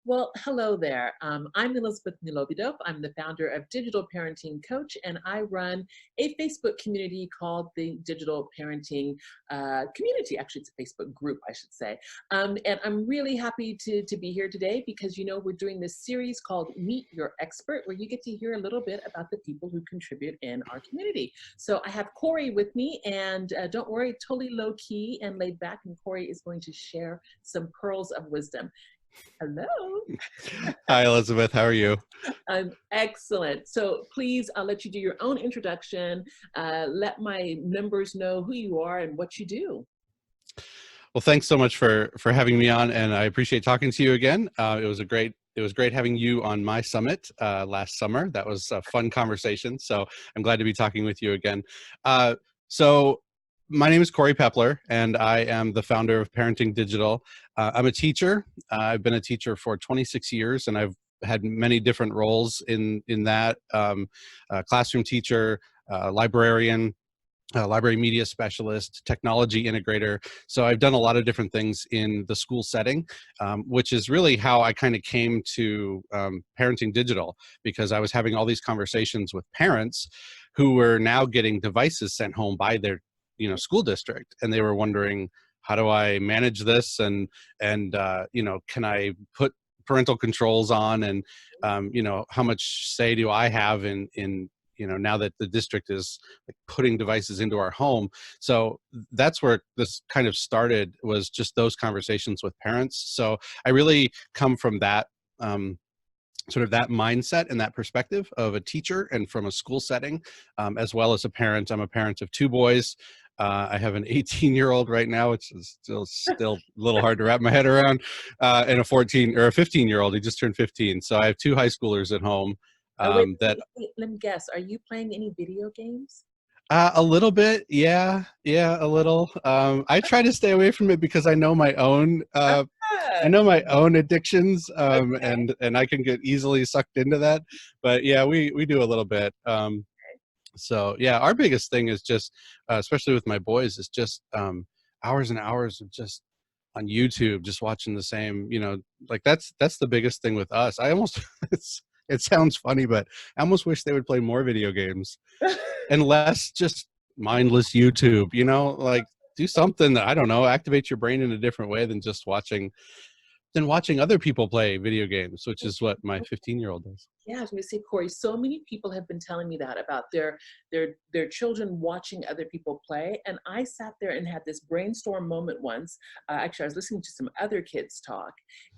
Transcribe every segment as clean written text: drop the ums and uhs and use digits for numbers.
Well, hello there. I'm Elizabeth Milovidov. I'm the founder of Digital Parenting Coach, and I run a Facebook community called the Digital Parenting Community. Actually, it's a Facebook group, I should say. And I'm really happy to be here today because, we're doing this series called Meet Your Expert, where you get to hear a little bit about the people who contribute in our community. So I have Cory with me, and don't worry, totally low key and laid back, and Cory is going to share some pearls of wisdom. Hello. Hi, Elizabeth. How are you? I'm excellent. So please, I'll let you do your own introduction. Let my members know who you are and what you do. Well, thanks so much for having me on, and I appreciate talking to you again. It was great having you on my summit last summer. That was a fun conversation. So I'm glad to be talking with you again. So my name is Cory Peppler, and I am the founder of ParentingDigital. I'm a teacher. I've been a teacher for 26 years, and I've had many different roles in that, classroom teacher, librarian, library media specialist, technology integrator. So I've done a lot of different things in the school setting, which is really how I kind of came to Parenting Digital, because I was having all these conversations with parents who were now getting devices sent home by their school district, and they were wondering, how do I manage this, and can I put parental controls on, and how much say do I have in now that the district is like putting devices into our home. So that's where this kind of started, was just those conversations with parents. So I really come from that sort of that mindset and that perspective of a teacher and from a school setting, as well as a parent. I'm a parent of two boys. I have an 18-year-old right now, which is still a little hard to wrap my head around, and a 15-year-old. He just turned 15. So I have two high schoolers at home. Wait, let me guess. Are you playing any video games? A little bit, yeah, a little. I try to stay away from it because I know my own addictions, Okay. and I can get easily sucked into that. But yeah, we do a little bit. So yeah, our biggest thing is just, especially with my boys, is just hours and hours of just on YouTube, just watching the same, like that's the biggest thing with us. I almost, it sounds funny, but I almost wish they would play more video games and less just mindless YouTube, like do something that, I don't know, activate your brain in a different way than just watching other people play video games, which is what my 15-year-old does. Yeah, I was going to say, Cory, so many people have been telling me that about their children watching other people play. And I sat there and had this brainstorm moment once. Actually, I was listening to some other kids talk,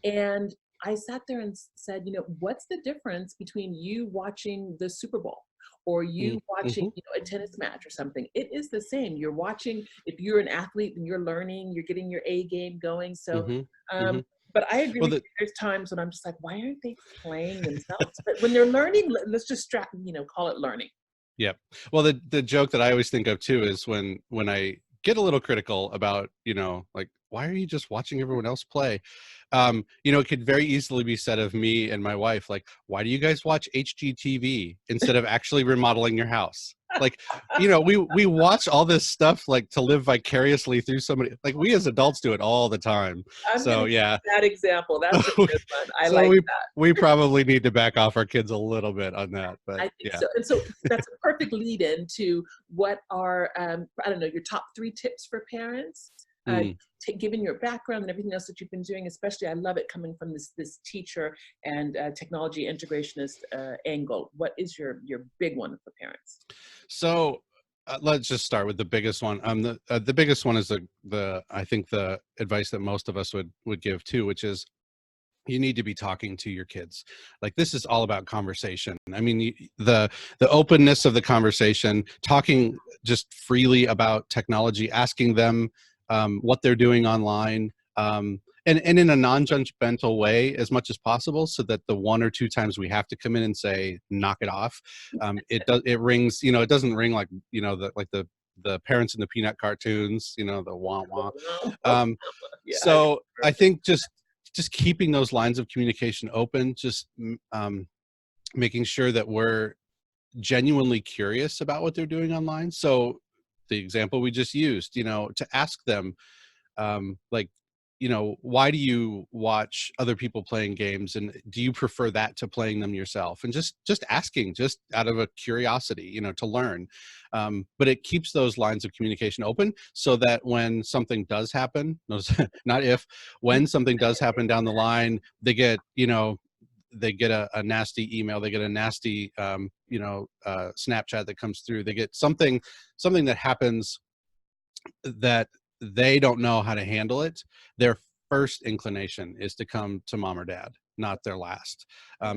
and I sat there and said, what's the difference between you watching the Super Bowl or you watching, Mm-hmm. a tennis match or something? It is the same. You're watching, if you're an athlete and you're learning, you're getting your A game going. So, Mm-hmm. Mm-hmm. um, but I agree Well, with you. There's times when I'm just like, why aren't they playing themselves? But when they're learning, let's just call it learning. yeah. Well, the joke that I always think of too is when I get a little critical about, like, why are you just watching everyone else play? It could very easily be said of me and my wife, like, why do you guys watch HGTV instead of actually remodeling your house? Like, we watch all this stuff like to live vicariously through somebody. Like, we as adults do it all the time. I'm going So to use yeah. that example. That's a good one. I So like we that. we probably need to back off our kids a little bit on that, but I think yeah. so. And so that's a perfect lead in to what are, I don't know, your top 3 tips for parents, Mm. given your background and everything else that you've been doing. Especially, I love it coming from this teacher and technology integrationist angle. What is your big one for parents? So let's just start with the biggest one. The biggest one is the I think the advice that most of us would give too, which is you need to be talking to your kids. Like, this is all about conversation. I mean, the openness of the conversation, talking just freely about technology, asking them what they're doing online, and in a non-judgmental way as much as possible, so that the 1 or 2 times we have to come in and say, knock it off, it rings, it doesn't ring like, the parents in the Peanut cartoons, the wah wah. Um, Yeah, I so I think just keeping those lines of communication open, just making sure that we're genuinely curious about what they're doing online. So the example we just used, to ask them, like, why do you watch other people playing games, and do you prefer that to playing them yourself? And just asking, just out of a curiosity, to learn. But it keeps those lines of communication open, so that when something does happen, not if, when something does happen down the line, they get, they get a nasty email, they get a nasty, Snapchat that comes through, they get something that happens that they don't know how to handle it. Their first inclination is to come to mom or dad, not their last.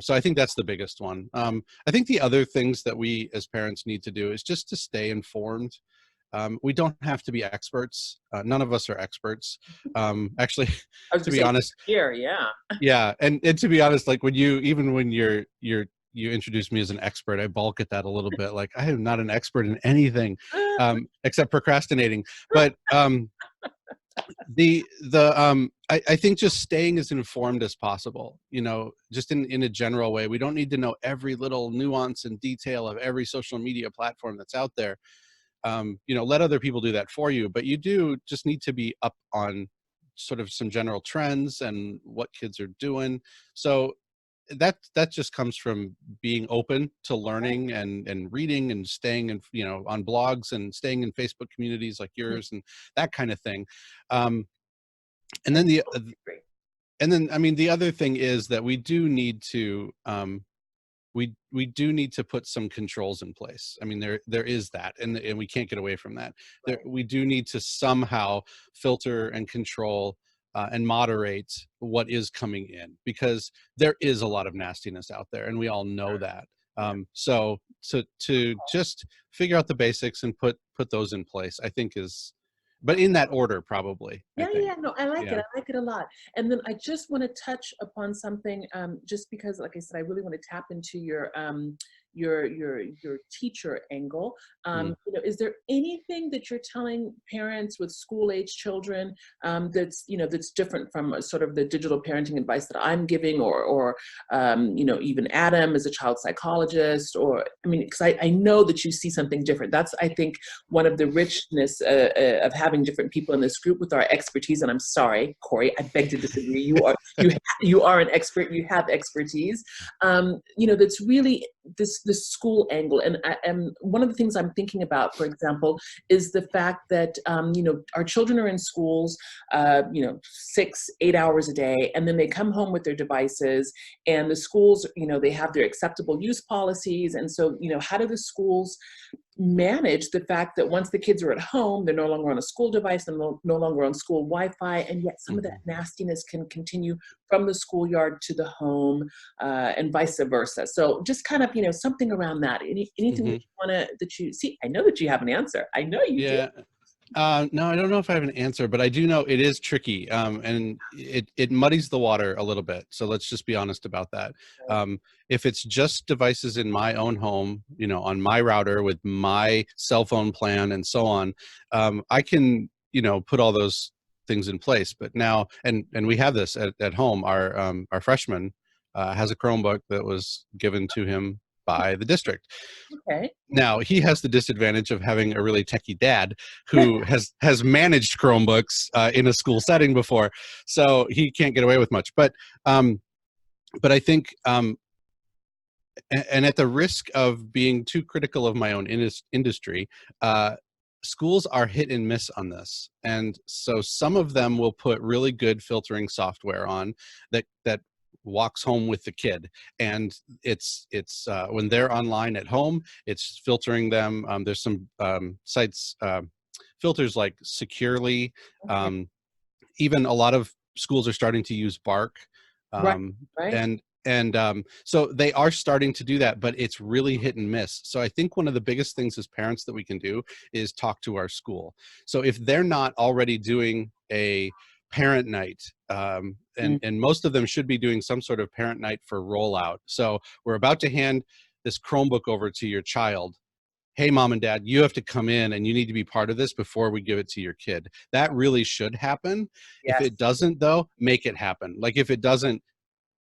So I think that's the biggest one. I think the other things that we as parents need to do is just to stay informed. We don't have to be experts. None of us are experts. Actually, I was to gonna be say honest, here, yeah. yeah, and to be honest, like when you introduced me as an expert, I balk at that a little bit. Like, I am not an expert in anything, except procrastinating. But I think just staying as informed as possible, just in a general way. We don't need to know every little nuance and detail of every social media platform that's out there. Let other people do that for you, but you do just need to be up on sort of some general trends and what kids are doing. So that just comes from being open to learning and reading and staying in, on blogs and staying in Facebook communities like yours and that kind of thing. Um, and I then totally agree. I mean, the other thing is that we do need to, we do need to put some controls in place. I mean, there is that, and we can't get away from that. Right. We do need to somehow filter and control and moderate what is coming in, because there is a lot of nastiness out there, and we all know that. Yeah. So to just figure out the basics and put those in place, I think is, but in that order, probably. I Yeah, think. yeah, no, I like it. Yeah. I like it a lot. And then I just want to touch upon something, just because, like I said, I really want to tap into your teacher angle. Mm. Is there anything that you're telling parents with school-age children, that's different from sort of the digital parenting advice that I'm giving, or even Adam as a child psychologist, or I mean, because I know that you see something different. That's, I think, one of the richness of having different people in this group with our expertise. And I'm sorry, Cory, I beg to disagree. You are an expert. You have expertise. That's really this school angle. And one of the things I'm thinking about, for example, is the fact that our children are in schools, 6-8 hours a day, and then they come home with their devices. And the schools, they have their acceptable use policies. And so, how do the schools manage the fact that once the kids are at home, they're no longer on a school device, they're no longer on school Wi-Fi, and yet some of that nastiness can continue from the schoolyard to the home, and vice versa. So just kind of, something around that. Anything that that you see? I know that you have an answer. I know you do. Yeah. No, I don't know if I have an answer, but I do know it is tricky, and it muddies the water a little bit. So let's just be honest about that. If it's just devices in my own home, on my router with my cell phone plan and so on, I can, put all those things in place. But now, and we have this at home. Our freshman has a Chromebook that was given to him by the district. Okay. Now he has the disadvantage of having a really techie dad who has managed Chromebooks in a school setting before, so he can't get away with much. But I think, and at the risk of being too critical of my own industry, schools are hit and miss on this, and so some of them will put really good filtering software on that walks home with the kid, and it's when they're online at home, it's filtering them. There's some sites, filters like Securely. Even a lot of schools are starting to use Bark, Right. um, Right. and so they are starting to do that, but it's really hit and miss. So I think one of the biggest things as parents that we can do is talk to our school. So if they're not already doing a parent night, and most of them should be doing some sort of parent night for rollout. So we're about to hand this Chromebook over to your child. Hey, mom and dad, you have to come in and you need to be part of this before we give it to your kid. That really should happen. If Yes. it doesn't, though, make it happen. Like if it doesn't,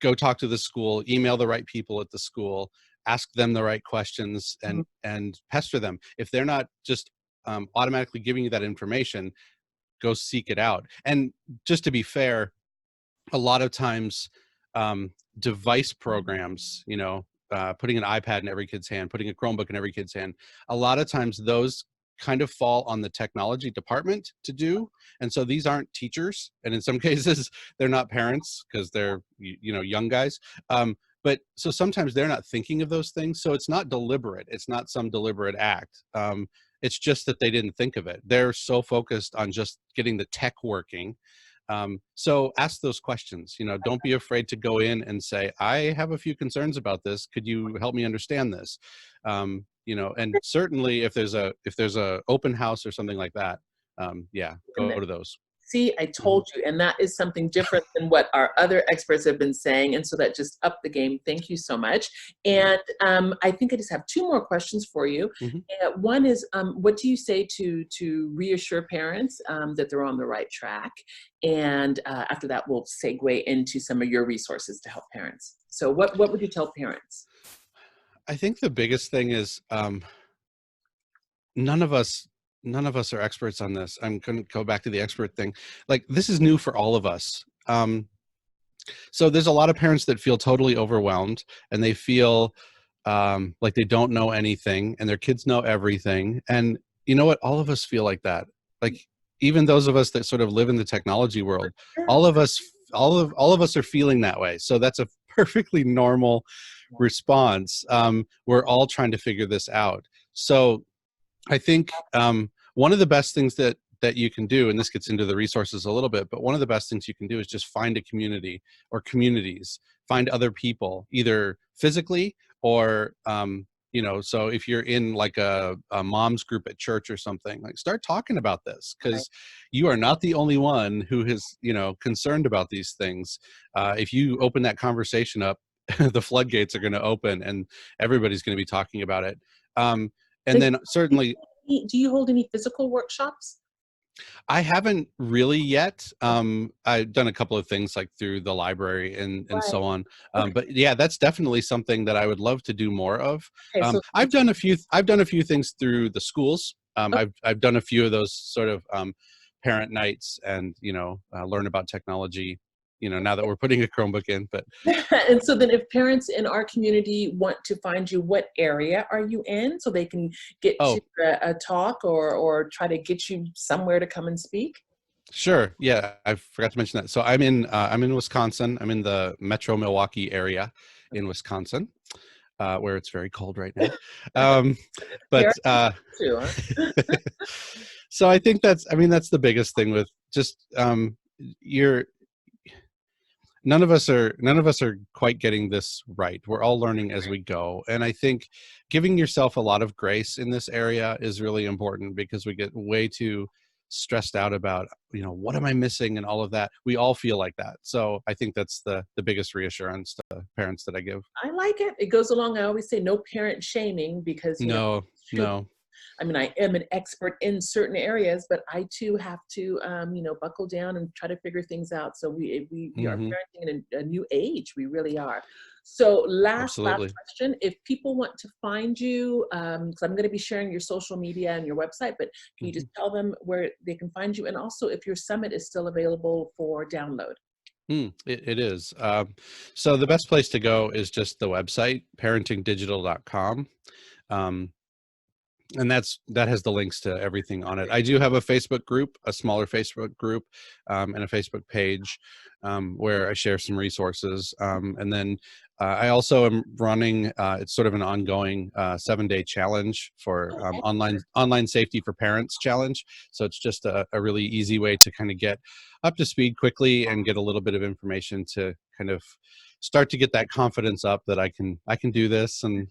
go talk to the school, email the right people at the school, ask them the right questions and pester them. If they're not just automatically giving you that information, go seek it out. And just to be fair, a lot of times device programs, putting an iPad in every kid's hand, putting a Chromebook in every kid's hand, a lot of times those kind of fall on the technology department to do. And so these aren't teachers, and in some cases they're not parents because they're young guys. But so sometimes they're not thinking of those things, so it's not deliberate, it's not some deliberate act. It's just that they didn't think of it. They're so focused on just getting the tech working. So ask those questions. Don't be afraid to go in and say, I have a few concerns about this, could you help me understand this? And certainly if there's a open house or something like that, yeah, go to those. See, I told you, and that is something different than what our other experts have been saying, and so that just upped the game. Thank you so much. And I think I just have two more questions for you. One is, what do you say to reassure parents that they're on the right track? And after that, we'll segue into some of your resources to help parents. So what would you tell parents? I think the biggest thing is none of us are experts on this. I'm going to go back to the expert thing. Like, this is new for all of us. So there's a lot of parents that feel totally overwhelmed, and they feel like they don't know anything, and their kids know everything. And you know what? All of us feel like that. Like, even those of us that sort of live in the technology world, all of us are feeling that way. So that's a perfectly normal response. We're all trying to figure this out. So I think one of the best things that you can do, and this gets into the resources a little bit, but one of the best things you can do is just find a community or communities, find other people, either physically or, so if you're in like a mom's group at church or something, like, start talking about this, because you are not the only one who is, concerned about these things. If you open that conversation up, the floodgates are going to open and everybody's going to be talking about it. And then certainly, do you hold any physical workshops? I haven't really yet. I've done a couple of things like through the library and so on. But yeah, that's definitely something that I would love to do more of. So I've done a few things through the schools. I've done a few of those sort of parent nights and learn about technology. Now that we're putting a Chromebook in, but and so then if parents in our community want to find you, what area are you in so they can get to a talk or try to get you somewhere to come and speak? Sure. Yeah, I forgot to mention that. So I'm in Wisconsin. I'm in the Metro Milwaukee area in Wisconsin, where it's very cold right now. But so I think that's the biggest thing with just none of us are quite getting this right. We're all learning as we go. And I think giving yourself a lot of grace in this area is really important, because we get way too stressed out about, what am I missing and all of that. We all feel like that. So I think that's the biggest reassurance to parents that I give. I like it. It goes along. I always say no parent shaming, because no. I mean, I am an expert in certain areas, but I too have to, buckle down and try to figure things out. So we are parenting in a new age. We really are. So last question, if people want to find you, because I'm going to be sharing your social media and your website, but can you just tell them where they can find you? And also if your summit is still available for download. It is. So the best place to go is just the website, ParentingDigital.com. And that has the links to everything on it. I do have a Facebook group, a smaller Facebook group, and a Facebook page where I share some resources. And then I also am running, it's sort of an ongoing 7-day challenge for online safety for parents challenge. So it's just a really easy way to kind of get up to speed quickly and get a little bit of information to kind of start to get that confidence up that I can do this. And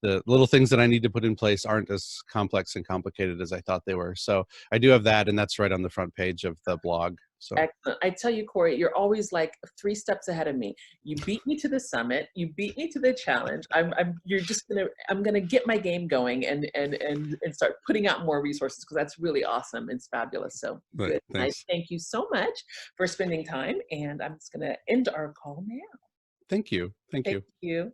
the little things that I need to put in place aren't as complex and complicated as I thought they were. So I do have that, and that's right on the front page of the blog. So excellent. I tell you, Cory, you're always like 3 steps ahead of me. You beat me to the summit. You beat me to the challenge. I'm gonna get my game going and start putting out more resources, because that's really awesome. It's fabulous. So good. I thank you so much for spending time, and I'm just gonna end our call now. Thank you. Thank Thank you. you.